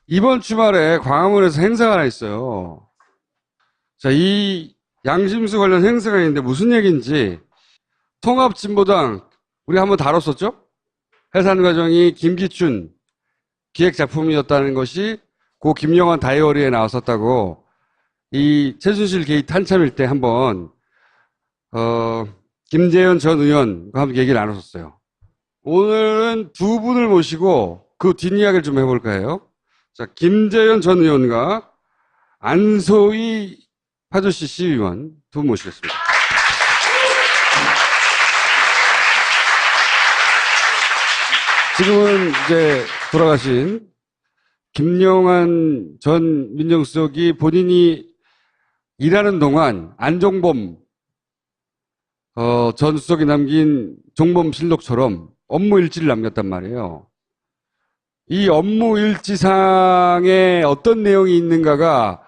이번 주말에 광화문에서 행사가 하나 있어요. 자, 이 양심수 관련 행사가 있는데 무슨 얘기인지 통합진보당 우리 한번 다뤘었죠? 해산 과정이 김기춘 기획 작품이었다는 것이 고 김영환 다이어리에 나왔었다고 이 최순실 게이트 한참일 때 한번 김재현 전 의원과 함께 얘기를 나눴었어요. 오늘은 두 분을 모시고 그 뒷이야기를 좀 해볼까 해요. 자, 김재현 전 의원과 안소희 파주시 시의원 두 분 모시겠습니다. 지금은 이제 돌아가신 김영환 전 민정수석이 본인이 일하는 동안 안종범 전 수석이 남긴 종범실록처럼 업무 일지를 남겼단 말이에요. 이 업무 일지상에 어떤 내용이 있는가가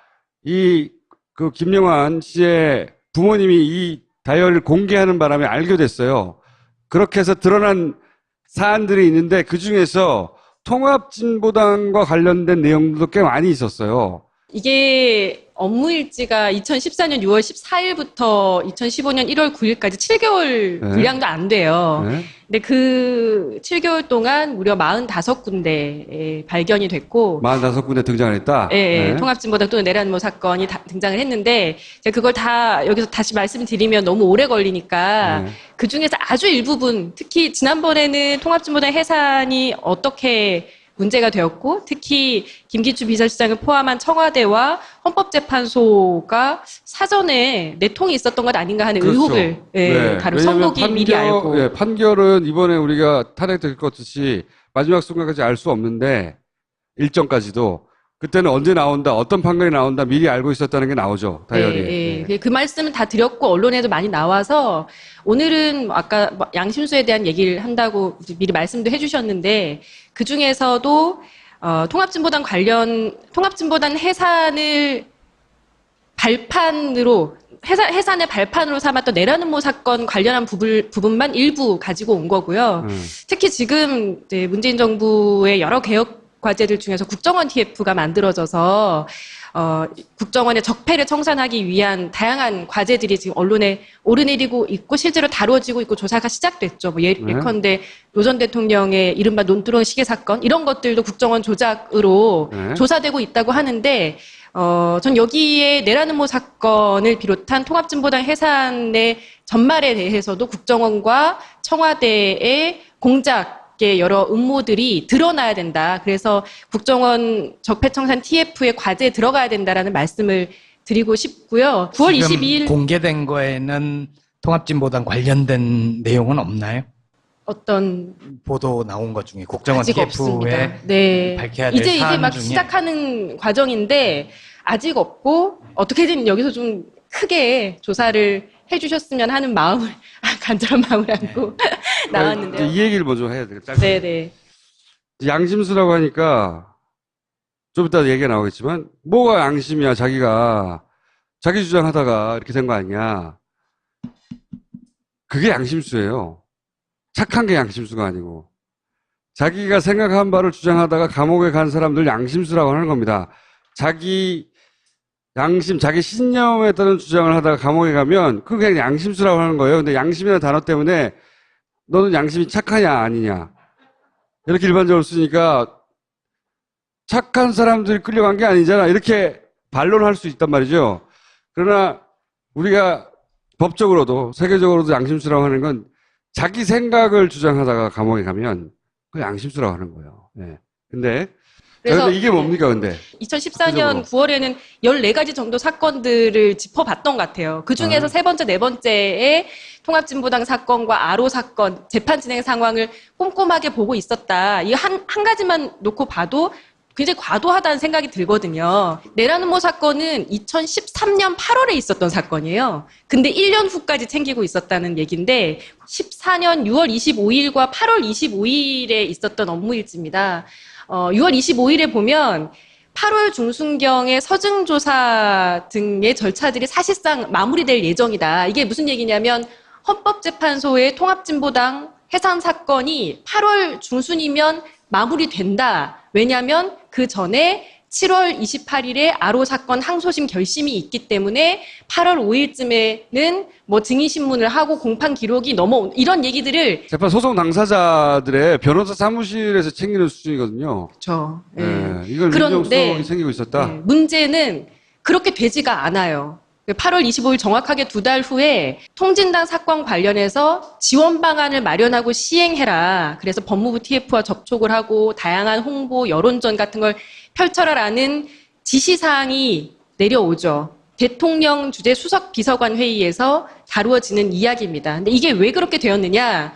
그 김영환 씨의 부모님이 이 다이어리를 공개하는 바람에 알게 됐어요. 그렇게 해서 드러난 사안들이 있는데 그 중에서 통합진보당과 관련된 내용도 꽤 많이 있었어요. 이게 업무 일지가 2014년 6월 14일부터 2015년 1월 9일까지 7개월 분량도 안 돼요. 네. 근데 그 7개월 동안 무려 45군데에 발견이 됐고 45군데 등장을 했다? 네. 통합진보당 또는 내란모 사건이 등장을 했는데 제가 그걸 다 여기서 다시 말씀드리면 너무 오래 걸리니까 그 중에서 아주 일부분, 특히 지난번에는 통합진보당 해산이 어떻게 문제가 되었고 특히 김기춘 비서실장을 포함한 청와대와 헌법재판소가 사전에 내통이 있었던 것 아닌가 하는 그렇죠. 의혹을 다룬 선고기 미리 알고. 판결은 이번에 우리가 탄핵될 것 같이 마지막 순간까지 알 수 없는데 일정까지도 그때는 언제 나온다, 어떤 판결이 나온다 미리 알고 있었다는 게 나오죠. 다이어리에. 네. 그 말씀은 다 드렸고 언론에도 많이 나와서 오늘은 아까 양심수에 대한 얘기를 한다고 미리 말씀도 해주셨는데 그 중에서도 통합진보당 해산을 발판으로 해산의 발판으로 삼았던 내란음모 사건 관련한 부분만 일부 가지고 온 거고요. 특히 지금 이제 문재인 정부의 여러 개혁 과제들 중에서 국정원 TF가 만들어져서 국정원의 적폐를 청산하기 위한 다양한 과제들이 지금 언론에 오르내리고 있고 실제로 다뤄지고 있고 조사가 시작됐죠. 뭐 예컨대 노 전 대통령의 이른바 논두렁 시계 사건 이런 것들도 국정원 조작으로 조사되고 있다고 하는데 전 여기에 내란음모 사건을 비롯한 통합진보당 해산의 전말에 대해서도 국정원과 청와대의 공작 여러 음모들이 드러나야 된다. 그래서 국정원 적폐청산 TF의 과제에 들어가야 된다라는 말씀을 드리고 싶고요. 9월 22일 공개된 거에는 통합진보당 관련된 내용은 없나요? 어떤 보도 나온 것 중에 국정원 아직 TF에 없습니다. 네. 밝혀야 될 이제 사안 막 중에 시작하는 과정인데 아직 없고 어떻게든 여기서 좀 크게 조사를 해주셨으면 하는 마음을 간절한 마음을 안고 나왔는데요. 이 얘기를 먼저 해야 되겠다. 네네. 양심수라고 하니까 좀 이따 얘기가 나오겠지만 뭐가 양심이야. 자기가 자기 주장하다가 이렇게 된 거 아니야. 그게 양심수예요. 착한 게 양심수가 아니고 자기가 생각한 바를 주장하다가 감옥에 간 사람들 양심수라고 하는 겁니다. 자기 양심, 자기 신념에 따른 주장을 하다가 감옥에 가면 그게 그냥 양심수라고 하는 거예요. 근데 양심이라는 단어 때문에 너는 양심이 착하냐 아니냐 이렇게 일반적으로 쓰니까 착한 사람들이 끌려간 게 아니잖아 이렇게 반론할 수 있단 말이죠. 그러나 우리가 법적으로도 세계적으로도 양심수라고 하는 건 자기 생각을 주장하다가 감옥에 가면 그 양심수라고 하는 거예요. 네. 근데 이게 뭡니까 근데 2014년 9월에는 14가지 정도 사건들을 짚어봤던 것 같아요. 그중에서 세 번째, 네 번째에 통합진보당 사건과 아로 사건 재판 진행 상황을 꼼꼼하게 보고 있었다. 이 한 가지만 놓고 봐도 굉장히 과도하다는 생각이 들거든요. 내란음모 사건은 2013년 8월에 있었던 사건이에요. 근데 1년 후까지 챙기고 있었다는 얘기인데 14년 6월 25일과 8월 25일에 있었던 업무일지입니다. 6월 25일에 보면 8월 중순경에 서증조사 등의 절차들이 사실상 마무리될 예정이다. 이게 무슨 얘기냐면 헌법재판소의 통합진보당 해산 사건이 8월 중순이면 마무리된다. 왜냐하면 그 전에 7월 28일에 아로 사건 항소심 결심이 있기 때문에 8월 5일쯤에는 뭐 증인신문을 하고 공판 기록이 넘어온 이런 얘기들을 재판 소송 당사자들의 변호사 사무실에서 챙기는 수준이거든요. 그렇죠. 예. 네, 이걸 그런데 민정수석이 챙기고 있었다. 네, 문제는 그렇게 되지가 않아요. 8월 25일 정확하게 2달 후에 통진당 사건 관련해서 지원 방안을 마련하고 시행해라. 그래서 법무부 TF와 접촉을 하고 다양한 홍보, 여론전 같은 걸 펼쳐라라는 지시사항이 내려오죠. 대통령 주재 수석 비서관 회의에서 다루어지는 이야기입니다. 근데 이게 왜 그렇게 되었느냐?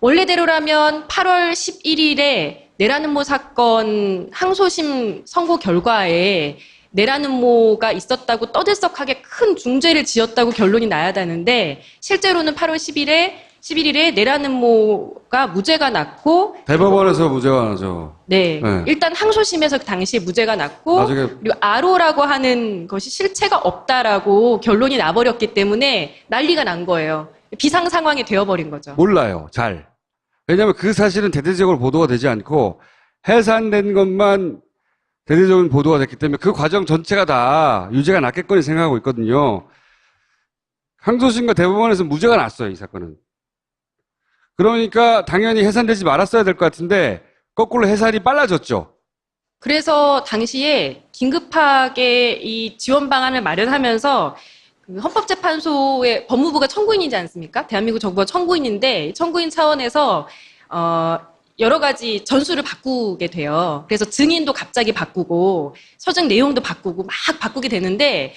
원래대로라면 8월 11일에 내란음모 사건 항소심 선고 결과에 내란음모가 있었다고 떠들썩하게 큰 중죄를 지었다고 결론이 나야 되는데 실제로는 8월 11일에 내란음모가 무죄가 났고 대법원에서 무죄가 나죠. 네. 네. 일단 항소심에서 그 당시에 무죄가 났고 나중에 그리고 아로라고 하는 것이 실체가 없다라고 결론이 나버렸기 때문에 난리가 난 거예요. 비상 상황이 되어버린 거죠. 몰라요. 잘. 왜냐하면 그 사실은 대대적으로 보도가 되지 않고 해산된 것만 대대적인 보도가 됐기 때문에 그 과정 전체가 다 유죄가 났겠거니 생각하고 있거든요. 항소심과 대법원에서 무죄가 났어요, 이 사건은. 그러니까 당연히 해산되지 말았어야 될 것 같은데 거꾸로 해산이 빨라졌죠. 그래서 당시에 긴급하게 이 지원 방안을 마련하면서 그 헌법재판소의 법무부가 청구인이지 않습니까? 대한민국 정부가 청구인인데 청구인 차원에서 여러 가지 전수를 바꾸게 돼요. 그래서 증인도 갑자기 바꾸고 서적 내용도 바꾸고 막 바꾸게 되는데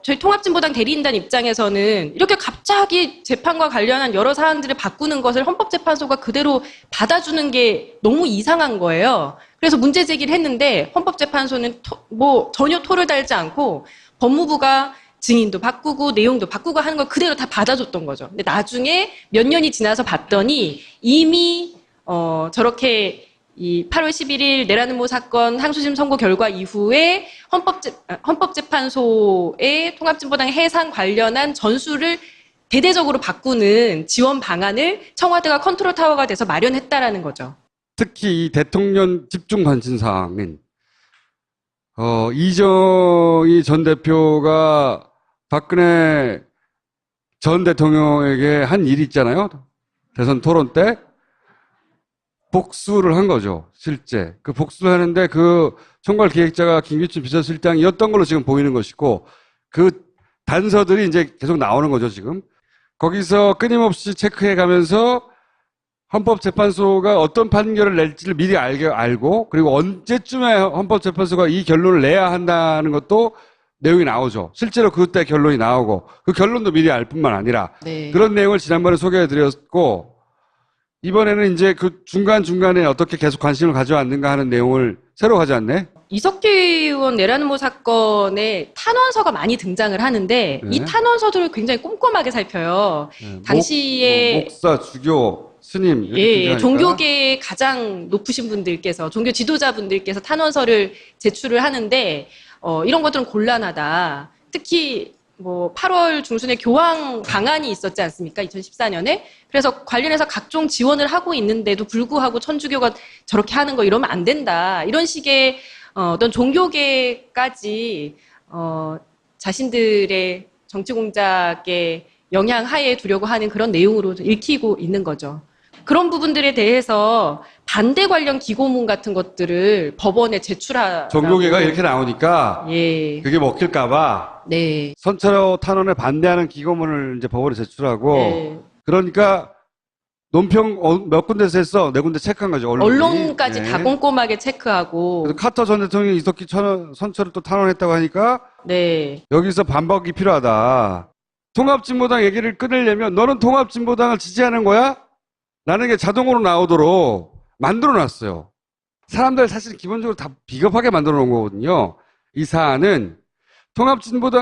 저희 통합진보당 대리인단 입장에서는 이렇게 갑자기 재판과 관련한 여러 사항들을 바꾸는 것을 헌법재판소가 그대로 받아주는 게 너무 이상한 거예요. 그래서 문제 제기를 했는데 헌법재판소는 전혀 토를 달지 않고 법무부가 증인도 바꾸고 내용도 바꾸고 하는 걸 그대로 다 받아줬던 거죠. 근데 나중에 몇 년이 지나서 봤더니 이미 저렇게 이 8월 11일 내란음모 사건 항소심 선고 결과 이후에 헌법재판소의 통합진보당 해산 관련한 전수를 대대적으로 바꾸는 지원 방안을 청와대가 컨트롤 타워가 돼서 마련했다라는 거죠. 특히 이 대통령 집중 관심 사항은 이정희 전 대표가 박근혜 전 대통령에게 한 일이 있잖아요. 대선 토론 때 복수를 한 거죠. 실제 그 복수를 하는데 그 총괄 기획자가 김기춘 비서실장이었던 걸로 지금 보이는 것이고 그 단서들이 이제 계속 나오는 거죠. 지금 거기서 끊임없이 체크해 가면서 헌법재판소가 어떤 판결을 낼지를 미리 알고 그리고 언제쯤에 헌법재판소가 이 결론을 내야 한다는 것도 내용이 나오죠. 실제로 그때 결론이 나오고 그 결론도 미리 알 뿐만 아니라 네. 그런 내용을 지난번에 소개해드렸고 이번에는 이제 그 중간중간에 어떻게 계속 관심을 가져왔는가 하는 내용을 새로 가져왔네. 이석기 의원 내란음모 사건에 탄원서가 많이 등장을 하는데 네. 이 탄원서들을 굉장히 꼼꼼하게 살펴요. 네, 당시에 목사, 주교, 스님 이렇게 예, 등장하니까. 종교계의 가장 높으신 분들께서 종교 지도자분들께서 탄원서를 제출을 하는데 이런 것들은 곤란하다. 특히 8월 중순에 교황 방한이 있었지 않습니까? 2014년에. 그래서 관련해서 각종 지원을 하고 있는데도 불구하고 천주교가 저렇게 하는 거 이러면 안 된다. 이런 식의 어떤 종교계까지 자신들의 정치 공작의 영향 하에 두려고 하는 그런 내용으로 읽히고 있는 거죠. 그런 부분들에 대해서 반대 관련 기고문 같은 것들을 법원에 제출하라고. 종교계가 이렇게 나오니까 예. 그게 먹힐까봐 네. 선처 탄원에 반대하는 기고문을 이제 법원에 제출하고 네. 그러니까 논평 몇 군데서 했어? 네 군데 체크한 거죠. 언론까지 네. 다 꼼꼼하게 체크하고. 그래서 카터 전 대통령이 이석기 선처를 또 탄원했다고 하니까 네. 여기서 반박이 필요하다. 통합진보당 얘기를 끊으려면 너는 통합진보당을 지지하는 거야? 라는 게 자동으로 나오도록 만들어놨어요. 사람들 사실 기본적으로 다 비겁하게 만들어놓은 거거든요. 이 사안은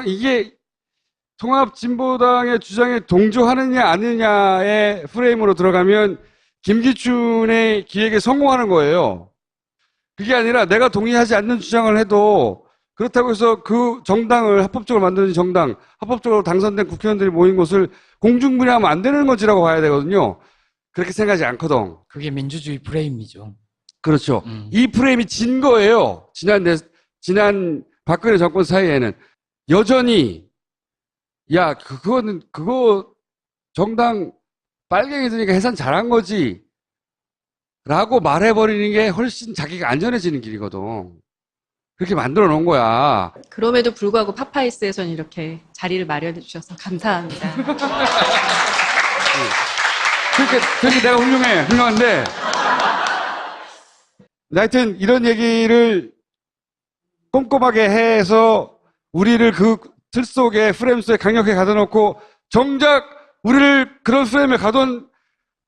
이게 통합진보당의 주장에 동조하느냐 아니냐의 프레임으로 들어가면 김기춘의 기획에 성공하는 거예요. 그게 아니라 내가 동의하지 않는 주장을 해도 그렇다고 해서 그 정당을 합법적으로 만드는 정당, 합법적으로 당선된 국회의원들이 모인 곳을 공중분해하면 안 되는 것이라고 봐야 되거든요. 그렇게 생각하지 않거든. 그게 민주주의 프레임이죠. 그렇죠. 이 프레임이 진 거예요. 지난 박근혜 정권 사이에는 여전히 그거 정당 빨갱이 드니까 해산 잘한 거지 라고 말해버리는 게 훨씬 자기가 안전해지는 길이거든. 그렇게 만들어 놓은 거야. 그럼에도 불구하고 파파이스에서는 이렇게 자리를 마련해 주셔서 감사합니다. 그렇게 내가 훌륭한데 하여튼 이런 얘기를 꼼꼼하게 해서 우리를 그 틀 속에 프레임 속에 강력하게 가둬놓고 정작 우리를 그런 프레임에 가둔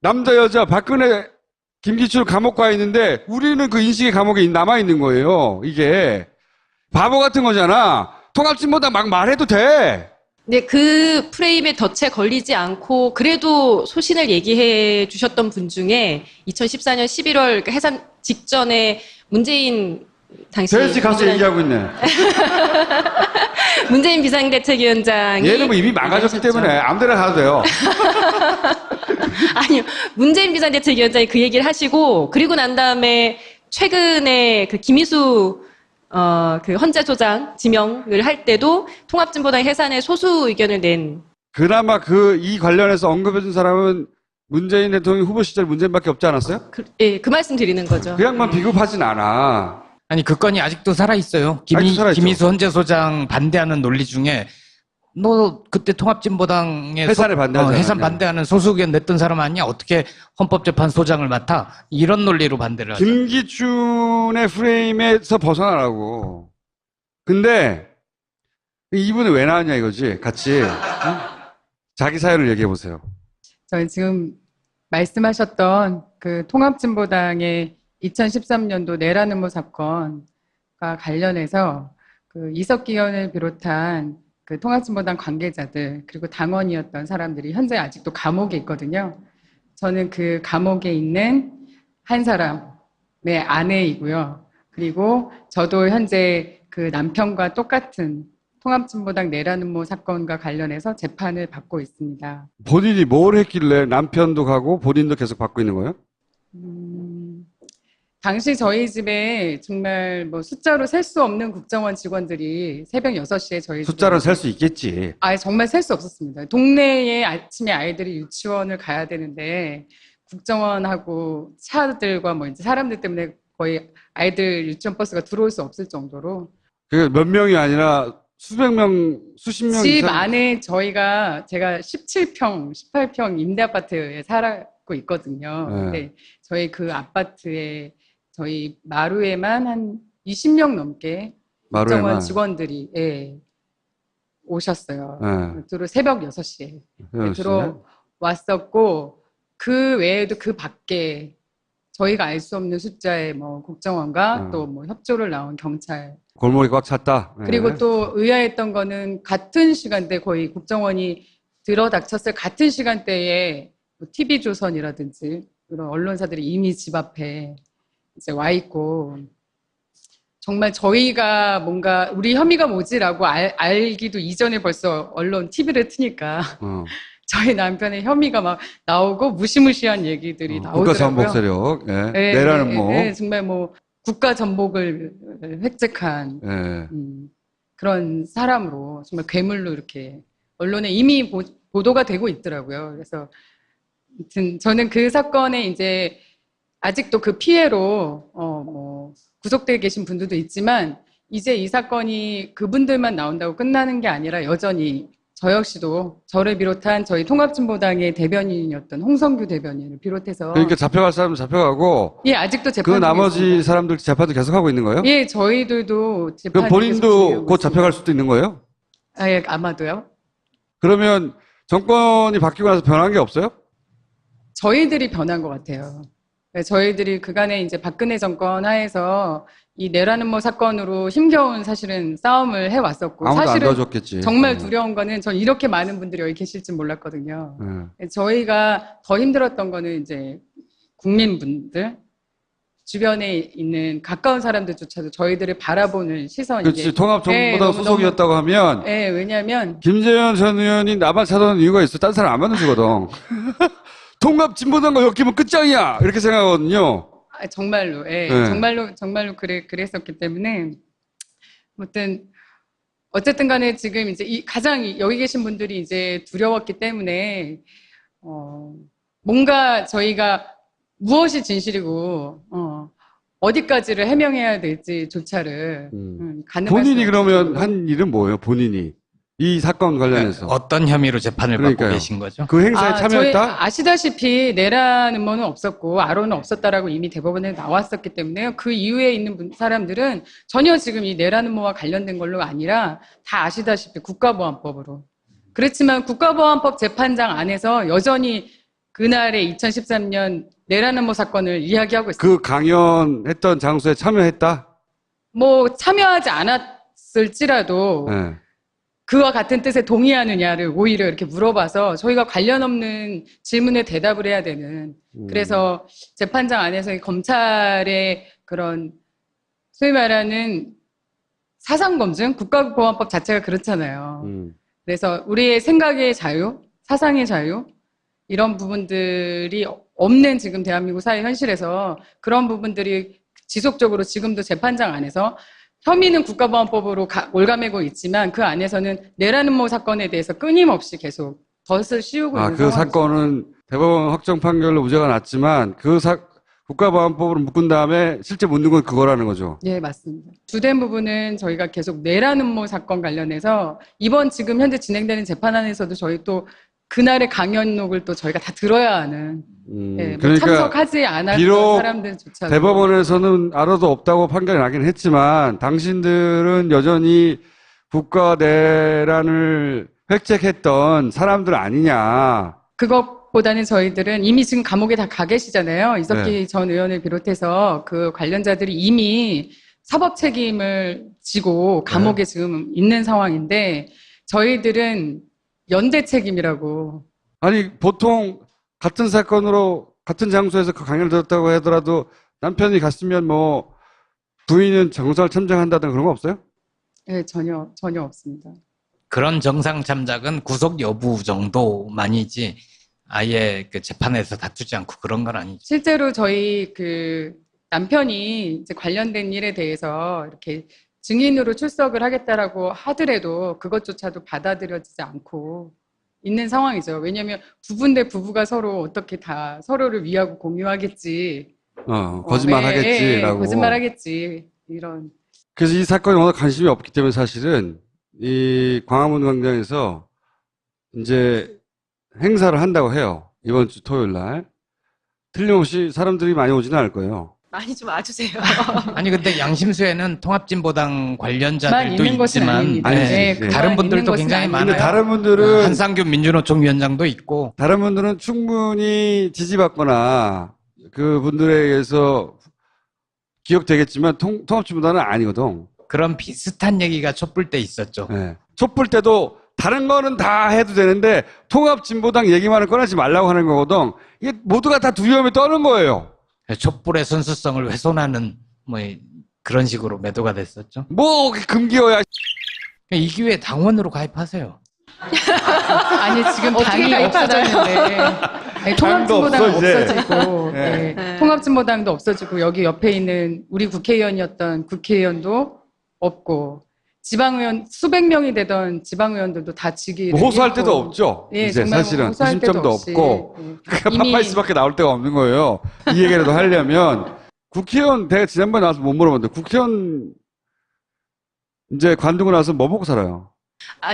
남자 여자 박근혜 김기춘 감옥 가 있는데 우리는 그 인식의 감옥에 남아있는 거예요. 이게 바보 같은 거잖아. 통합진보다 막 말해도 돼. 근데 그 프레임에 덫에 걸리지 않고 그래도 소신을 얘기해 주셨던 분 중에 2014년 11월 해산 직전에 문재인 당시 대시 가서 얘기하고 있네. 문재인 비상대책위원장이 얘는 뭐 이미 망가졌기 때문에 아무데나 가도 돼요. 아니요. 문재인 비상대책위원장이 그 얘기를 하시고 그리고 난 다음에 최근에 그 김희수 그 헌재소장 지명을 할 때도 통합진보당 해산에 소수 의견을 낸. 그나마 이 관련해서 언급해준 사람은 문재인 대통령 후보 시절 문재인밖에 없지 않았어요? 그 말씀 드리는 거죠. 그 양반 비겁하진 않아. 아니 그 건이 아직도 살아있어요. 아직도 살아있죠. 김희수 헌재소장 반대하는 논리 중에 너 그때 통합진보당에 해산을 반대하잖아. 해산 반대하는 소수 의견 냈던 사람 아니야? 어떻게 헌법재판소장을 맡아? 이런 논리로 반대를 하죠. 김기춘의 프레임에서 벗어나라고. 근데 이분은 왜 나왔냐 이거지. 같이 응? 자기 사연을 얘기해 보세요. 저희 지금 말씀하셨던 그 통합진보당의 2013년도 내란음모 사건과 관련해서 그 이석기 의원을 비롯한 그 통합진보당 관계자들 그리고 당원이었던 사람들이 현재 아직도 감옥에 있거든요. 저는 그 감옥에 있는 한 사람의 아내이고요. 그리고 저도 현재 그 남편과 똑같은 통합진보당 내란음모 사건과 관련해서 재판을 받고 있습니다. 본인이 뭘 했길래 남편도 가고 본인도 계속 받고 있는 거예요? 당시 저희 집에 정말 뭐 숫자로 셀 수 없는 국정원 직원들이 새벽 6시에 저희 숫자로 셀 수 있겠지. 정말 셀 수 없었습니다. 동네에 아침에 아이들이 유치원을 가야 되는데 국정원하고 차들과 뭐 이제 사람들 때문에 거의 아이들 유치원 버스가 들어올 수 없을 정도로 그 몇 명이 아니라 수백 명, 수십 명 집 이상. 안에 제가 17평, 18평 임대 아파트에 살고 있거든요. 네. 근데 저희 그 아파트에 저희 마루에만 한 20명 넘게 국정원 마루에만. 직원들이 오셨어요. 네. 새벽 6시에 들어왔었고 그 외에도 그 밖에 저희가 알 수 없는 숫자의 뭐 국정원과 또 뭐 협조를 나온 경찰 골목이 꽉 찼다. 네. 그리고 또 의아했던 거는 같은 시간대 거의 국정원이 들어닥쳤을 같은 시간대에 뭐 TV조선이라든지 그런 언론사들이 이미 집 앞에 이제 와 있고 정말 저희가 뭔가 우리 혐의가 뭐지라고 알기도 이전에 벌써 언론 TV를 트니까 저희 남편의 획득한 막 나오고 무시무시한 얘기들이 나오더라고요. 국가 전복 세력, 내라는 뭐 정말 뭐 국가 전복을 획득한 그런 사람으로 정말 괴물로 이렇게 언론에 이미 보도가 되고 있더라고요. 그래서 아무튼 저는 그 사건에 이제 아직도 그 피해로 뭐 구속되어 계신 분들도 있지만 이제 이 사건이 그분들만 나온다고 끝나는 게 아니라 여전히 저 역시도 저를 비롯한 저희 통합진보당의 대변인이었던 홍성규 대변인을 비롯해서 그러니까 잡혀갈 사람은 잡혀가고 아직도 재판 그 나머지 사람들 재판도 계속하고 있는 거예요? 저희들도 재판 그럼 본인도 곧 잡혀갈 수도 있는 거예요? 아마도요. 그러면 정권이 바뀌고 나서 변한 게 없어요? 저희들이 변한 것 같아요. 저희들이 그간에 이제 박근혜 정권 하에서 이 내란음모 사건으로 힘겨운 사실은 싸움을 해왔었고 아무도 사실은 안 도와줬겠지. 정말 두려운 거는 전 이렇게 많은 분들이 여기 계실 줄 몰랐거든요. 저희가 더 힘들었던 거는 이제 국민분들 주변에 있는 가까운 사람들조차도 저희들을 바라보는 시선이 그렇지. 통합정부보다 소속이었다고 하면 왜냐하면 김재현 전 의원이 나만 찾아오는 이유가 있어. 딴 사람 안 만나주거든. 통합진보당과 엮이면 끝장이야 이렇게 생각하거든요. 정말로, 예, 네. 정말로 그랬었기 때문에, 아무튼, 어쨌든 간에 지금 이제 가장 여기 계신 분들이 이제 두려웠기 때문에, 뭔가 저희가 무엇이 진실이고, 어디까지를 해명해야 될지조차를, 가늠할 본인이 수 그러면 없을 한 일은 뭐예요? 본인이 이 사건 관련해서 어떤 혐의로 재판을 받고 그러니까요. 계신 거죠? 그 행사에 저희 참여했다? 아시다시피 내란 음모는 없었고 아로는 없었다라고 이미 대법원에 나왔었기 때문에요. 그 이후에 있는 사람들은 전혀 지금 이 내란 음모와 관련된 걸로 아니라 다 아시다시피 국가보안법으로. 그렇지만 국가보안법 재판장 안에서 여전히 그날의 2013년 내란 음모 사건을 이야기하고 있습니다. 그 강연했던 장소에 참여했다? 뭐 참여하지 않았을지라도 네. 그와 같은 뜻에 동의하느냐를 오히려 이렇게 물어봐서 저희가 관련 없는 질문에 대답을 해야 되는, 그래서 재판장 안에서 검찰의 그런 소위 말하는 사상검증, 국가보안법 자체가 그렇잖아요. 그래서 우리의 생각의 자유, 사상의 자유, 이런 부분들이 없는 지금 대한민국 사회 현실에서 그런 부분들이 지속적으로 지금도 재판장 안에서 혐의는 국가보안법으로 올가매고 있지만 그 안에서는 내란 음모 사건에 대해서 끊임없이 계속 덫을 씌우고 있는 그 상황이죠. 사건은 대법원 확정 판결로 무죄가 났지만 국가보안법으로 묶은 다음에 실제 묻는 건 그거라는 거죠. 네, 맞습니다. 주된 부분은 저희가 계속 내란 음모 사건 관련해서 이번 지금 현재 진행되는 재판 안에서도 저희 또 그날의 강연록을 또 저희가 다 들어야 하는, 뭐 그러니까 참석하지 않았던 비록 사람들조차 대법원에서는 알아도 없다고 판결이 나긴 했지만 당신들은 여전히 국가 내란을 획책했던 사람들 아니냐. 그것보다는 저희들은 이미 지금 감옥에 다 가 계시잖아요. 이석기 네. 전 의원을 비롯해서 그 관련자들이 이미 사법 책임을 지고 감옥에 지금 있는 상황인데 저희들은 연대 책임이라고. 아니 보통 같은 사건으로 같은 장소에서 그 강연을 들었다고 하더라도 남편이 갔으면 뭐 부인은 정상을 참작한다든 그런 거 없어요? 네, 전혀 없습니다. 그런 정상 참작은 구속 여부 정도만이지 아예 그 재판에서 다투지 않고 그런 건 아니죠. 실제로 저희 그 남편이 이제 관련된 일에 대해서 이렇게 증인으로 출석을 하겠다라고 하더라도 그것조차도 받아들여지지 않고 있는 상황이죠. 왜냐하면 부부인데 부부가 서로 어떻게 다 서로를 위하고 공유하겠지. 거짓말 하겠지라고. 거짓말 하겠지. 이런. 그래서 이 사건에 워낙 관심이 없기 때문에 사실은 이 광화문 광장에서 이제 행사를 한다고 해요. 이번 주 토요일 날. 틀림없이 사람들이 많이 오지는 않을 거예요. 많이 좀 와주세요. 아니 근데 양심수에는 통합진보당 관련자들도 있는 것은 있지만 아닙니다. 네, 그만 다른 분들도 있는 것은 굉장히 아닙니다. 많아요. 근데 다른 분들은 한상균 민주노총 위원장도 있고 다른 분들은 충분히 지지받거나 그 분들에 의해서 기억되겠지만 통합진보당은 아니거든. 그런 비슷한 얘기가 촛불 때 있었죠. 네. 촛불 때도 다른 거는 다 해도 되는데 통합진보당 얘기만을 꺼내지 말라고 하는 거거든. 이게 모두가 다 두려움에 떠는 거예요. 촛불의 순수성을 훼손하는 뭐 그런 식으로 매도가 됐었죠. 뭐 금기어야. 이 기회에 당원으로 가입하세요. 아니 지금 어떻게 당이 가입하잖아요. 없어졌는데 네, 통합진보당 당도 없어, 이제. 없어지고 네. 네, 통합진보당도 없어지고 여기 옆에 있는 우리 국회의원이었던 국회의원도 없고 지방의원 수백 명이 되던 지방의원들도 다 직위 뭐 호소할 때도 없죠. 예, 이제 정말 사실은 호소할 때도 구심점도 없이, 없고 예. 그러니까 이미 파파이스밖에 나올 데가 없는 거예요. 이 얘기라도 하려면 국회의원 내가 지난번에 나와서 못 물어봤는데 국회의원 이제 관두고 나서 뭐 먹고 살아요?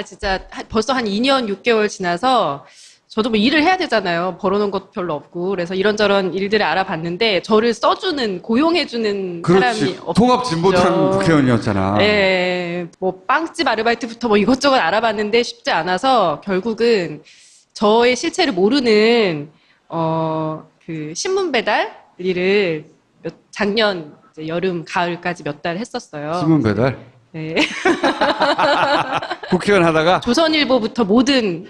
진짜 벌써 한 2년 6개월 지나서 저도 뭐 일을 해야 되잖아요. 벌어놓은 것도 별로 없고. 그래서 이런저런 일들을 알아봤는데 저를 써주는, 고용해주는 사람이 그렇지. 없죠. 통합진보당 국회의원이었잖아. 네, 뭐 빵집 아르바이트부터 뭐 이것저것 알아봤는데 쉽지 않아서 결국은 저의 실체를 모르는 그 신문 배달 일을 작년 이제 여름 가을까지 몇 달 했었어요. 신문 배달? 네. 국회의원 하다가 조선일보부터 모든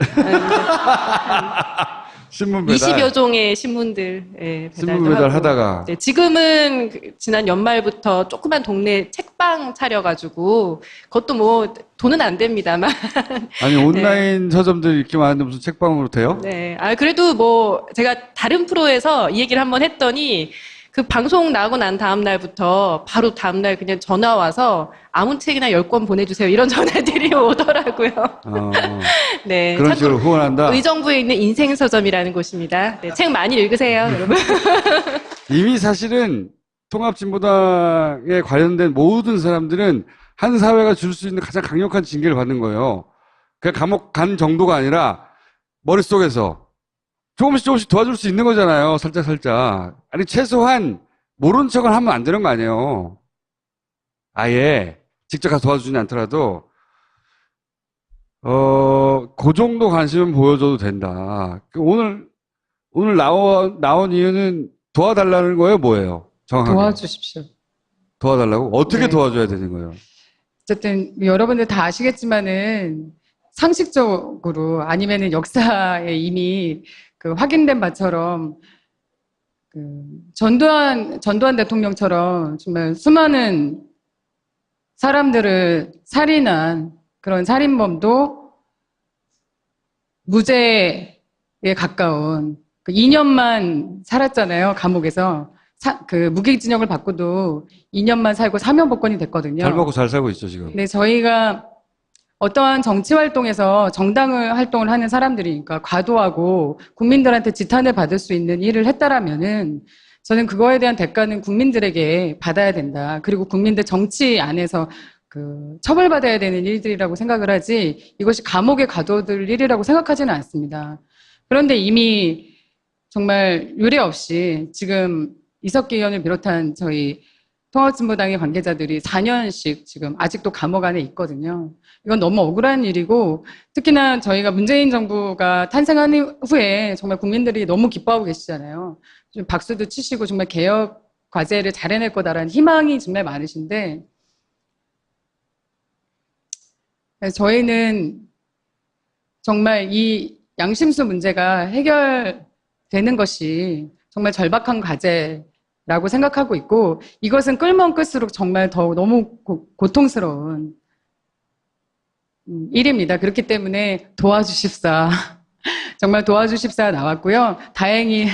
신문 배달. 20여 종의 신문들 신문 배달 하고. 하다가. 네, 지금은 지난 연말부터 조그만 동네 책방 차려가지고 그것도 뭐 돈은 안 됩니다만 아니 온라인 서점들이 이렇게 많은데 무슨 책방으로 돼요? 네, 그래도 뭐 제가 다른 프로에서 이 얘기를 한번 했더니 그 방송 나가고 난 다음 날부터 바로 다음 날 그냥 전화 와서 아무 책이나 10권 보내주세요. 이런 전화들이 오더라고요. 네. 그런 식으로 후원한다. 의정부에 있는 인생서점이라는 곳입니다. 네, 책 많이 읽으세요, 여러분. 이미 사실은 통합진보당에 관련된 모든 사람들은 한 사회가 줄 수 있는 가장 강력한 징계를 받는 거예요. 그냥 감옥 간 정도가 아니라 머릿속에서 조금씩 도와줄 수 있는 거잖아요. 살짝. 아니, 최소한 모른 척을 하면 안 되는 거 아니에요. 아예 직접 가서 도와주지 않더라도 그 정도 관심은 보여줘도 된다. 오늘 나온 이유는 도와달라는 거예요, 뭐예요? 정확하게. 도와주십시오. 도와달라고? 어떻게 네. 도와줘야 되는 거예요? 어쨌든 여러분들 다 아시겠지만은 상식적으로 아니면은 역사에 이미 그 확인된 바처럼 그 전두환 대통령처럼 정말 수많은 사람들을 살인한 그런 살인범도 무죄에 가까운 그 2년만 살았잖아요, 감옥에서. 그 무기징역을 받고도 2년만 살고 사면복권이 됐거든요. 잘 먹고 잘 살고 있죠, 지금. 네, 저희가 어떠한 정치 활동에서 정당을 활동을 하는 사람들이니까 과도하고 국민들한테 지탄을 받을 수 있는 일을 했다라면은 저는 그거에 대한 대가는 국민들에게 받아야 된다. 그리고 국민들 정치 안에서 그 처벌받아야 되는 일들이라고 생각을 하지 이것이 감옥에 가둬둘 일이라고 생각하지는 않습니다. 그런데 이미 정말 유례 없이 지금 이석기 의원을 비롯한 저희 통합진보당의 관계자들이 4년씩 지금 아직도 감옥 안에 있거든요. 이건 너무 억울한 일이고 특히나 저희가 문재인 정부가 탄생한 후에 정말 국민들이 너무 기뻐하고 계시잖아요. 좀 박수도 치시고 정말 개혁 과제를 잘 해낼 거다라는 희망이 정말 많으신데 저희는 정말 이 양심수 문제가 해결되는 것이 정말 절박한 과제라고 생각하고 있고 이것은 끌면 끌수록 정말 더 너무 고통스러운 일입니다. 그렇기 때문에 도와주십사 정말 도와주십사 나왔고요. 다행히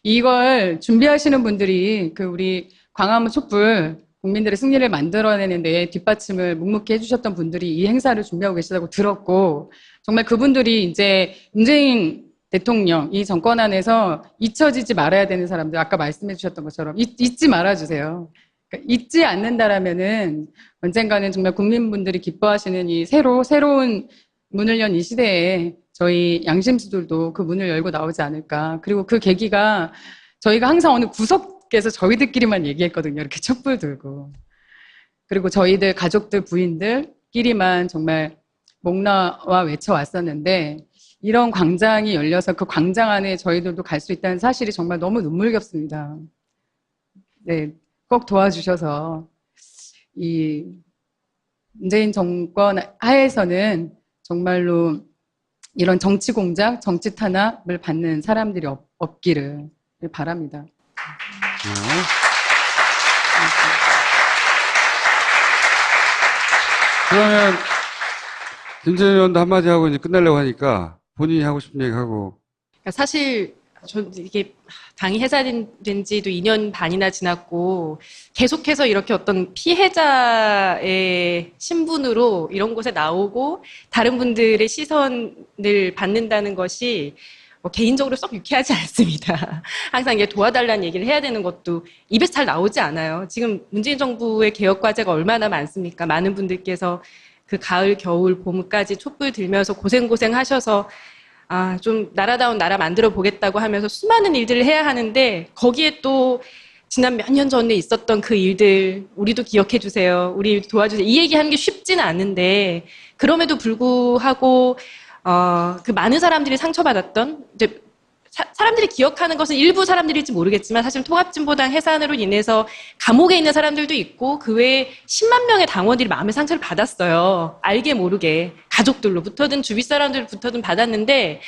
이걸 준비하시는 분들이 그 우리 광화문 촛불 국민들의 승리를 만들어내는 데 뒷받침을 묵묵히 해주셨던 분들이 이 행사를 준비하고 계시다고 들었고 정말 그분들이 이제 문재인 대통령 이 정권 안에서 잊혀지지 말아야 되는 사람들 아까 말씀해 주셨던 것처럼 잊지 말아주세요. 그러니까 잊지 않는다라면은 언젠가는 정말 국민분들이 기뻐하시는 이 새로운 문을 연 이 시대에 저희 양심수들도 그 문을 열고 나오지 않을까. 그리고 그 계기가 저희가 항상 어느 구석에서 저희들끼리만 얘기했거든요. 이렇게 촛불 들고. 그리고 저희들 가족들 부인들끼리만 정말 목나와 외쳐왔었는데 이런 광장이 열려서 그 광장 안에 저희들도 갈 수 있다는 사실이 정말 너무 눈물겹습니다. 네, 꼭 도와주셔서 이 문재인 정권 하에서는 정말로 이런 정치 공작, 정치 탄압을 받는 사람들이 없기를 바랍니다. 그러면 김재현 의원도 한마디 하고 이제 끝내려고 하니까 본인이 하고 싶은 얘기 하고. 그러니까 사실 이게 당이 해산된 지도 2년 반이나 지났고 계속해서 이렇게 어떤 피해자의 신분으로 이런 곳에 나오고 다른 분들의 시선을 받는다는 것이 뭐 개인적으로 썩 유쾌하지 않습니다. 항상 이게 도와달라는 얘기를 해야 되는 것도 입에서 잘 나오지 않아요. 지금 문재인 정부의 개혁 과제가 얼마나 많습니까? 많은 분들께서 그 가을, 겨울, 봄까지 촛불 들면서 고생 하셔서 좀 나라다운 나라 만들어 보겠다고 하면서 수많은 일들을 해야 하는데 거기에 또 지난 몇 년 전에 있었던 그 일들 우리도 기억해 주세요. 우리 도와주세요. 이 얘기하는 게 쉽지는 않은데 그럼에도 불구하고 그 많은 사람들이 상처받았던 이제 사람들이 기억하는 것은 일부 사람들일지 모르겠지만 사실 통합진보당 해산으로 인해서 감옥에 있는 사람들도 있고 그 외에 10만 명의 당원들이 마음의 상처를 받았어요. 알게 모르게 가족들로부터든 주위 사람들부터든 받았는데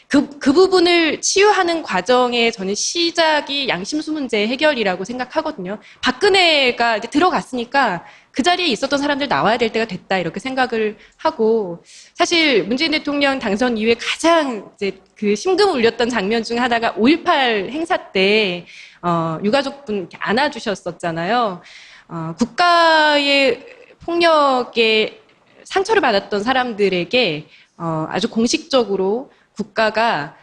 그 부분을 치유하는 과정에 저는 시작이 양심수 문제 해결이라고 생각하거든요. 박근혜가 이제 들어갔으니까 그 자리에 있었던 사람들 나와야 될 때가 됐다 이렇게 생각을 하고 사실 문재인 대통령 당선 이후에 가장 이제 그 심금을 울렸던 장면 중 하나가 5.18 행사 때 유가족분 이렇게 안아주셨었잖아요. 국가의 폭력에 상처를 받았던 사람들에게 아주 공식적으로 국가가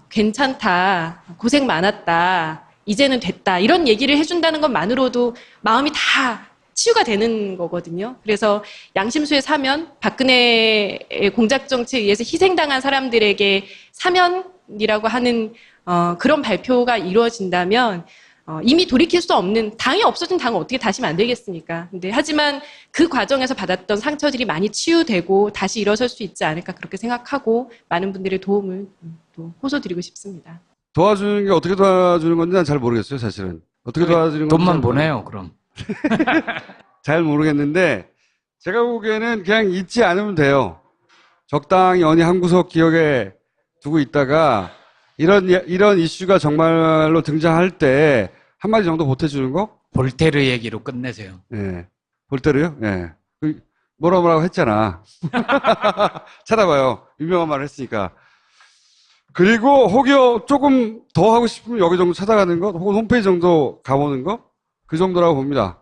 괜찮다, 고생 많았다, 이제는 됐다 이런 얘기를 해준다는 것만으로도 마음이 다 치유가 되는 거거든요. 그래서 양심수의 사면, 박근혜의 공작정치에 의해서 희생당한 사람들에게 사면이라고 하는 그런 발표가 이루어진다면 이미 돌이킬 수 없는, 당이 없어진 당을 어떻게 다시 만들겠습니까? 근데 하지만 그 과정에서 받았던 상처들이 많이 치유되고 다시 일어설 수 있지 않을까 그렇게 생각하고 많은 분들의 도움을 또 호소드리고 싶습니다. 도와주는 게 어떻게 도와주는 건지 난 잘 모르겠어요, 사실은. 어떻게 도와주는 건지. 돈만 보내요, 그럼. 잘 모르겠는데, 제가 보기에는 그냥 잊지 않으면 돼요. 적당히 어디 한 구석 기억에 두고 있다가, 이런 이슈가 정말로 등장할 때, 한마디 정도 보태주는 거? 볼테르 얘기로 끝내세요. 예. 볼테르요? 예. 뭐라고 했잖아. 찾아봐요. 유명한 말을 했으니까. 그리고 혹여 조금 더 하고 싶으면 여기 정도 찾아가는 것, 혹은 홈페이지 정도 가보는 것, 그 정도라고 봅니다.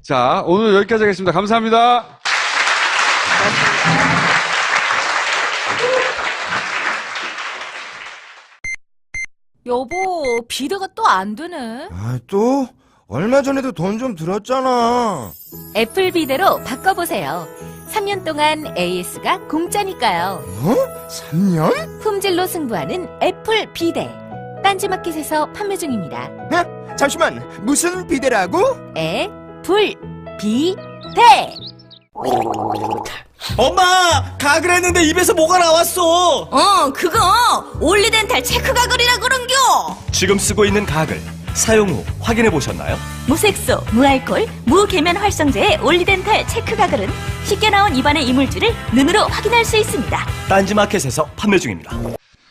자, 오늘 여기까지 하겠습니다. 감사합니다. 여보, 비대가 또 안 되네. 아, 또? 얼마 전에도 돈 좀 들었잖아. 애플 비대로 바꿔보세요. 3년 동안 AS가 공짜니까요. 어? 3년? 품질로 승부하는 애플 비대. 딴지마켓에서 판매 중입니다. 잠시만, 무슨 비대라고? 애플 비대. 엄마! 가글 했는데 입에서 뭐가 나왔어! 그거 올리덴탈 체크 가글이라 그런겨. 지금 쓰고 있는 가글 사용 후 확인해 보셨나요? 무색소, 무알콜, 무계면 활성제의 올리덴탈 체크 가글은 쉽게 나온 입안의 이물질을 눈으로 확인할 수 있습니다. 딴지마켓에서 판매 중입니다.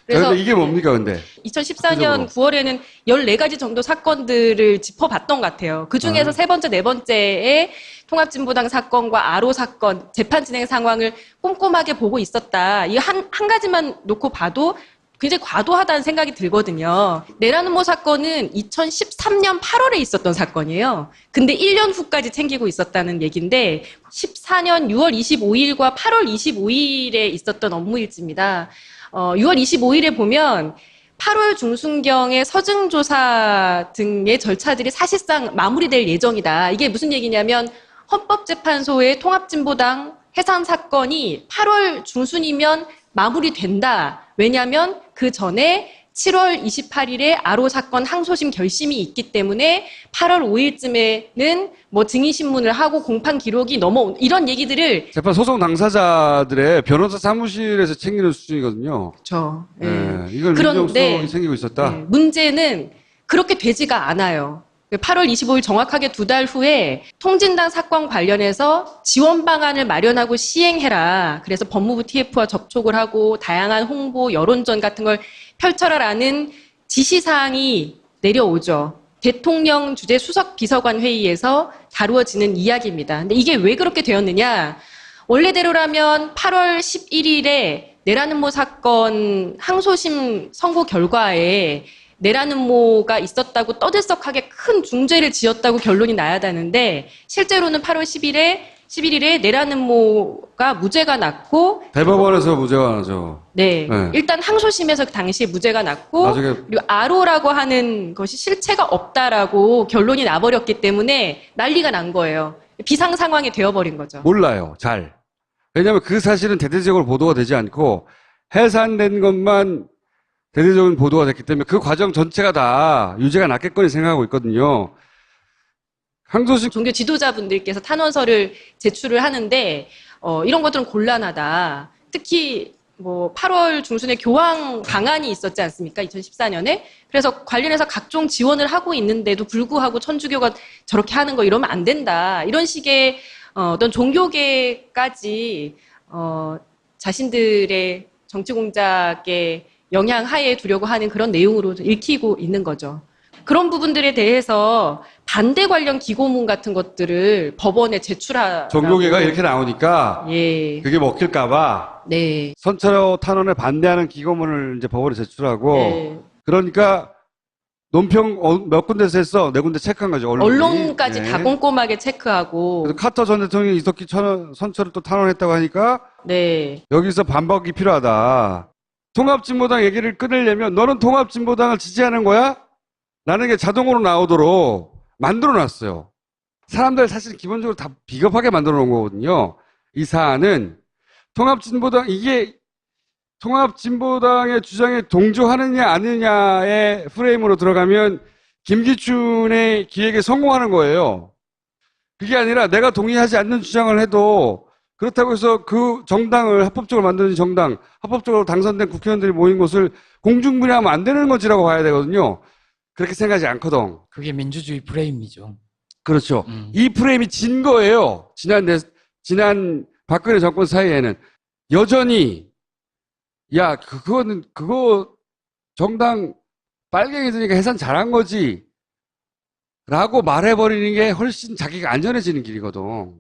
그래서 근데 이게 뭡니까, 근데? 2014년 9월에는 14가지 정도 사건들을 짚어봤던 것 같아요. 그 중에서 세 번째, 네 번째에 통합진보당 사건과 아로 사건, 재판 진행 상황을 꼼꼼하게 보고 있었다. 이 한 가지만 놓고 봐도 굉장히 과도하다는 생각이 들거든요. 내라는모 사건은 2013년 8월에 있었던 사건이에요. 근데 1년 후까지 챙기고 있었다는 얘기인데 14년 6월 25일과 8월 25일에 있었던 업무일지입니다. 6월 25일에 보면 8월 중순경에 서증조사 등의 절차들이 사실상 마무리될 예정이다. 이게 무슨 얘기냐면 헌법재판소의 통합진보당 해산 사건이 8월 중순이면 마무리된다. 왜냐하면 그 전에 7월 28일에 아로 사건 항소심 결심이 있기 때문에 8월 5일쯤에는 뭐 증인신문을 하고 공판 기록이 넘어온 이런 얘기들을 재판 소송 당사자들의 변호사 사무실에서 챙기는 수준이거든요. 그렇죠. 예. 이걸 그런데 민정수석이 챙기고 있었다. 네, 문제는 그렇게 되지가 않아요. 8월 25일 정확하게 2달 후에 통진당 사건 관련해서 지원 방안을 마련하고 시행해라. 그래서 법무부 TF와 접촉을 하고 다양한 홍보, 여론전 같은 걸 펼쳐라라는 지시사항이 내려오죠. 대통령 주재 수석 비서관 회의에서 다루어지는 이야기입니다. 근데 이게 왜 그렇게 되었느냐? 원래대로라면 8월 11일에 내라는모 사건 항소심 선고 결과에 내라는모가 있었다고 떠들썩하게 큰 중죄를 지었다고 결론이 나야 되는데 실제로는 8월 11일에 내라는모가 무죄가 났고 대법원에서 무죄가 나죠. 네. 네. 일단 항소심에서 그 당시에 무죄가 났고 나중에 그리고 아로라고 하는 것이 실체가 없다라고 결론이 나버렸기 때문에 난리가 난 거예요. 비상 상황이 되어버린 거죠. 몰라요, 잘. 왜냐하면 그 사실은 대대적으로 보도가 되지 않고 해산된 것만 대대적인 보도가 됐기 때문에 그 과정 전체가 다 유죄가 났겠거니 생각하고 있거든요. 항소심 종교 지도자분들께서 탄원서를 제출을 하는데 이런 것들은 곤란하다. 특히 뭐 8월 중순에 교황 방안이 있었지 않습니까? 2014년에. 그래서 관련해서 각종 지원을 하고 있는데도 불구하고 천주교가 저렇게 하는 거 이러면 안 된다. 이런 식의 어떤 종교계까지 자신들의 정치 공작에 영향하에 두려고 하는 그런 내용으로 읽히고 있는 거죠. 그런 부분들에 대해서 반대 관련 기고문 같은 것들을 법원에 제출하라고. 종교계가 이렇게 나오니까 예. 그게 먹힐까봐 네. 선처 탄원에 반대하는 기고문을 이제 법원에 제출하고 네. 그러니까 논평 몇 군데서 했어? 네 군데 체크한 거죠. 언론까지 네. 다 꼼꼼하게 체크하고. 그래서 카터 전 대통령이 이석기 선처를 또 탄원했다고 하니까 네. 여기서 반박이 필요하다. 통합진보당 얘기를 끊으려면 너는 통합진보당을 지지하는 거야? 라는 게 자동으로 나오도록 만들어놨어요. 사람들 사실 기본적으로 다 비겁하게 만들어놓은 거거든요. 이 사안은 이게 통합진보당의 주장에 동조하느냐 아니냐의 프레임으로 들어가면 김기춘의 기획에 성공하는 거예요. 그게 아니라 내가 동의하지 않는 주장을 해도 그렇다고 해서 그 정당을 합법적으로 만드는 정당, 합법적으로 당선된 국회의원들이 모인 곳을 공중분해하면 안 되는 거지라고 봐야 되거든요. 그렇게 생각하지 않거든. 그게 민주주의 프레임이죠. 그렇죠. 이 프레임이 진 거예요. 지난 박근혜 정권 사이에는. 여전히, 야, 그거 정당 빨갱이 드니까 해산 잘한 거지. 라고 말해버리는 게 훨씬 자기가 안전해지는 길이거든.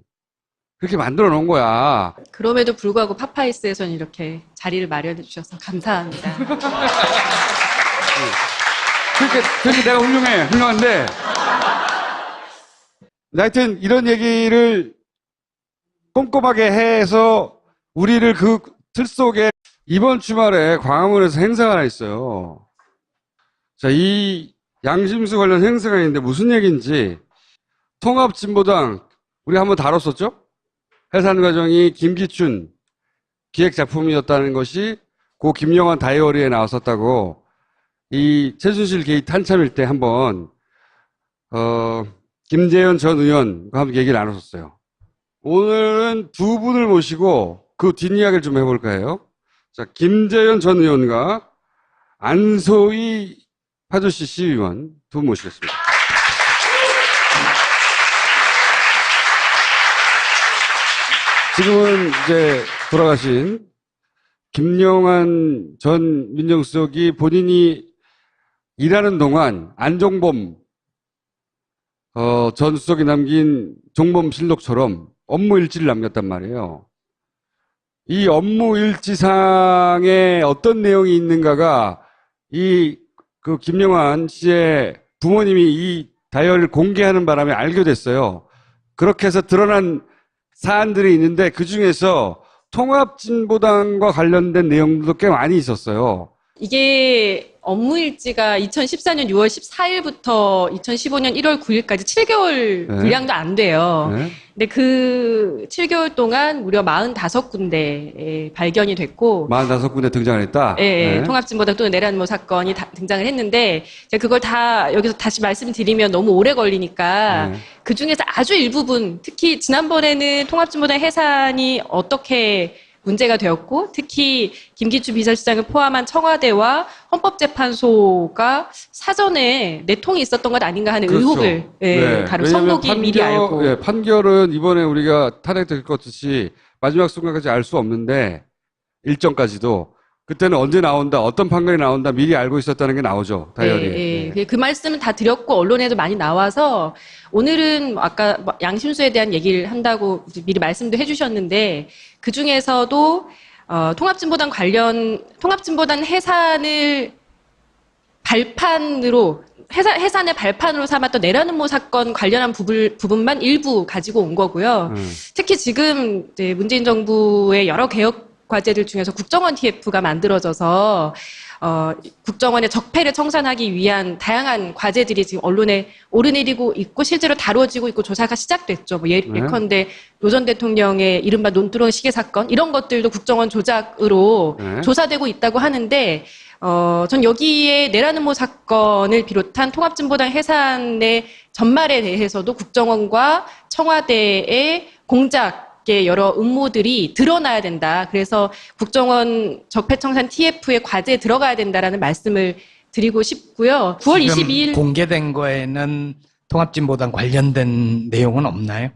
그렇게 만들어 놓은 거야. 그럼에도 불구하고 파파이스에서는 이렇게 자리를 마련해 주셔서 감사합니다. 그렇게 내가 훌륭한데. 하여튼 이런 얘기를 꼼꼼하게 해서 우리를 그 틀 속에 이번 주말에 광화문에서 행사가 하나 있어요. 자, 이 양심수 관련 행사가 있는데 무슨 얘기인지 통합진보당 우리 한번 다뤘었죠? 해산 과정이 김기춘 기획 작품이었다는 것이 고 김영환 다이어리에 나왔었다고 이 최순실 게이트 한참일 때 한번 김재현 전 의원과 함께 얘기를 나눴었어요. 오늘은 두 분을 모시고 그 뒷이야기를 좀 해볼까 해요. 자, 김재현 전 의원과 안소희 파주시 시의원 두 분 모시겠습니다. 지금은 이제 돌아가신 김영환 전 민정수석이 본인이 일하는 동안 안종범 전 수석이 남긴 종범실록처럼 업무 일지를 남겼단 말이에요. 이 업무 일지상에 어떤 내용이 있는가가 그 김영환 씨의 부모님이 이 다이어리를 공개하는 바람에 알게 됐어요. 그렇게 해서 드러난 사안들이 있는데 그 중에서 통합진보당과 관련된 내용도 꽤 많이 있었어요. 이게 업무일지가 2014년 6월 14일부터 2015년 1월 9일까지 7개월 분량도 안 돼요. 네. 근데 그 7개월 동안 무려 45군데에 발견이 됐고 45군데 등장을 했다? 네. 통합진보당 또는 내란모 사건이 등장을 했는데 제가 그걸 다 여기서 다시 말씀드리면 너무 오래 걸리니까 그 중에서 아주 일부분 특히 지난번에는 통합진보당 해산이 어떻게 문제가 되었고 특히 김기춘 비서실장을 포함한 청와대와 헌법재판소가 사전에 내통이 있었던 것 아닌가 하는 그렇죠. 의혹을 다룬 선고기 미리 알고 판결은 이번에 우리가 탄핵될 것듯이 마지막 순간까지 알 수 없는데 일정까지도 그때는 언제 나온다 어떤 판결이 나온다 미리 알고 있었다는 게 나오죠 다이어리에. 그 말씀은 다 드렸고 언론에도 많이 나와서 오늘은 아까 양심수에 대한 얘기를 한다고 미리 말씀도 해주셨는데 그 중에서도 통합진보당 해산을 해산의 발판으로 삼았던 내란음모 사건 관련한 부분만 일부 가지고 온 거고요. 특히 지금 이제 문재인 정부의 여러 개혁 과제들 중에서 국정원 TF가 만들어져서 국정원의 적폐를 청산하기 위한 다양한 과제들이 지금 언론에 오르내리고 있고 실제로 다뤄지고 있고 조사가 시작됐죠. 예컨대 노 전 대통령의 이른바 논두렁 시계 사건 이런 것들도 국정원 조작으로 조사되고 있다고 하는데 전 여기에 내란음모 사건을 비롯한 통합진보당 해산의 전말에 대해서도 국정원과 청와대의 공작 여러 음모들이 드러나야 된다. 그래서 국정원 적폐청산 TF의 과제에 들어가야 된다라는 말씀을 드리고 싶고요. 9월 22일 공개된 거에는 통합진보당 관련된 내용은 없나요?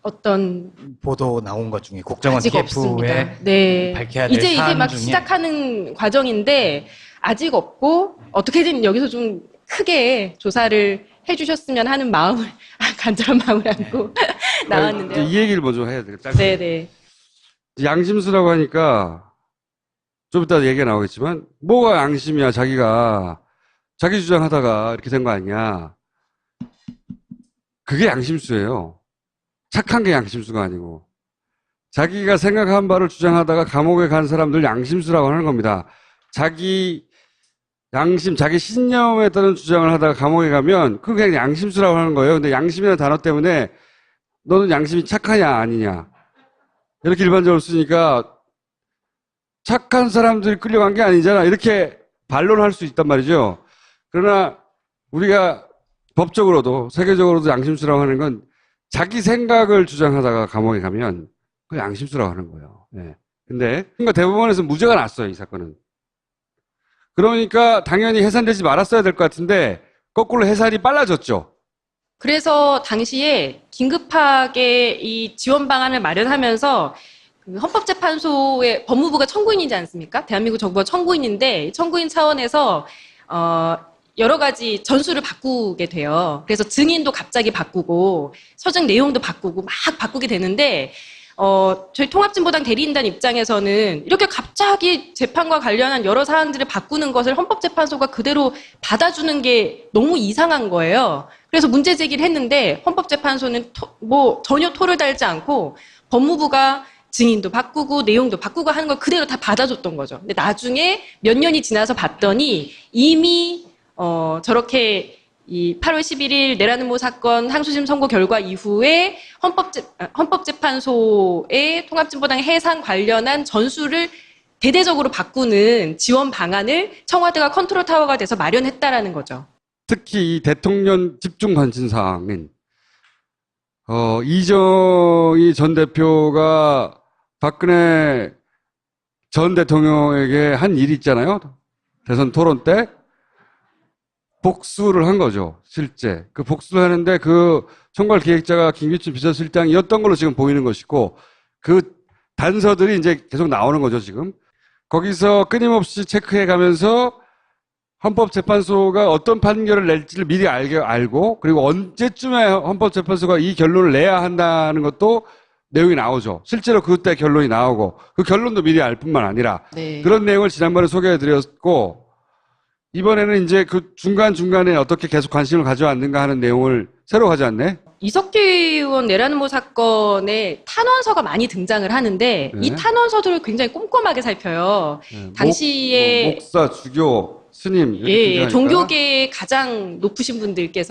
어떤 보도 나온 것 중에 국정원 아직 TF에 없습니다. 네. 밝혀야 될 이제 사안 막 중에 시작하는 과정인데 아직 없고 어떻게든 여기서 좀 크게 조사를 해주셨으면 하는 마음을 간절한 마음을 안고 나왔는데요. 이 얘기를 먼저 해야 되겠다. 네네. 양심수라고 하니까 좀 이따 얘기가 나오겠지만 뭐가 양심이야? 자기가 자기 주장하다가 이렇게 된 거 아니야? 그게 양심수예요. 착한 게 양심수가 아니고 자기가 생각한 바를 주장하다가 감옥에 간 사람들 양심수라고 하는 겁니다. 자기 양심, 자기 신념에 따른 주장을 하다가 감옥에 가면 그게 그냥 양심수라고 하는 거예요. 근데 양심이라는 단어 때문에 너는 양심이 착하냐 아니냐 이렇게 일반적으로 쓰니까 착한 사람들이 끌려간 게 아니잖아 이렇게 반론할 수 있단 말이죠. 그러나 우리가 법적으로도 세계적으로도 양심수라고 하는 건 자기 생각을 주장하다가 감옥에 가면 그 양심수라고 하는 거예요. 네. 근데 대법원에서 무죄가 났어요, 이 사건은. 그러니까 당연히 해산되지 말았어야 될 것 같은데 거꾸로 해산이 빨라졌죠. 그래서 당시에 긴급하게 이 지원 방안을 마련하면서 그 헌법재판소의 법무부가 청구인이지 않습니까? 대한민국 정부가 청구인인데 청구인 차원에서 여러 가지 전수를 바꾸게 돼요. 그래서 증인도 갑자기 바꾸고 서증 내용도 바꾸고 막 바꾸게 되는데 저희 통합진보당 대리인단 입장에서는 이렇게 갑자기 재판과 관련한 여러 사항들을 바꾸는 것을 헌법재판소가 그대로 받아주는 게 너무 이상한 거예요. 그래서 문제 제기를 했는데 헌법재판소는 전혀 토를 달지 않고 법무부가 증인도 바꾸고 내용도 바꾸고 하는 걸 그대로 다 받아줬던 거죠. 근데 나중에 몇 년이 지나서 봤더니 이미 저렇게 이 8월 11일 내란음모 사건 항소심 선고 결과 이후에 헌법재판소의 통합진보당 해산 관련한 전수를 대대적으로 바꾸는 지원 방안을 청와대가 컨트롤 타워가 돼서 마련했다라는 거죠. 특히 이 대통령 집중 관심 사항인 이정희 전 대표가 박근혜 전 대통령에게 한 일이 있잖아요. 대선 토론 때 복수를 한 거죠. 실제 그 복수를 하는데 그 총괄 기획자가 김기춘 비서실장이었던 걸로 지금 보이는 것이고 그 단서들이 이제 계속 나오는 거죠. 지금 거기서 끊임없이 체크해 가면서 헌법재판소가 어떤 판결을 낼지를 미리 알고 그리고 언제쯤에 헌법재판소가 이 결론을 내야 한다는 것도 내용이 나오죠. 실제로 그때 결론이 나오고 그 결론도 미리 알 뿐만 아니라 네. 그런 내용을 지난번에 소개해드렸고 이번에는 이제 그 중간중간에 어떻게 계속 관심을 가져왔는가 하는 내용을 새로 가져왔네. 이석기 의원 내란음모 사건에 탄원서가 많이 등장을 하는데 네. 이 탄원서들을 굉장히 꼼꼼하게 살펴요. 네, 당시에 목사, 주교, 스님 이렇게 예, 등장하니까. 종교계의 가장 높으신 분들께서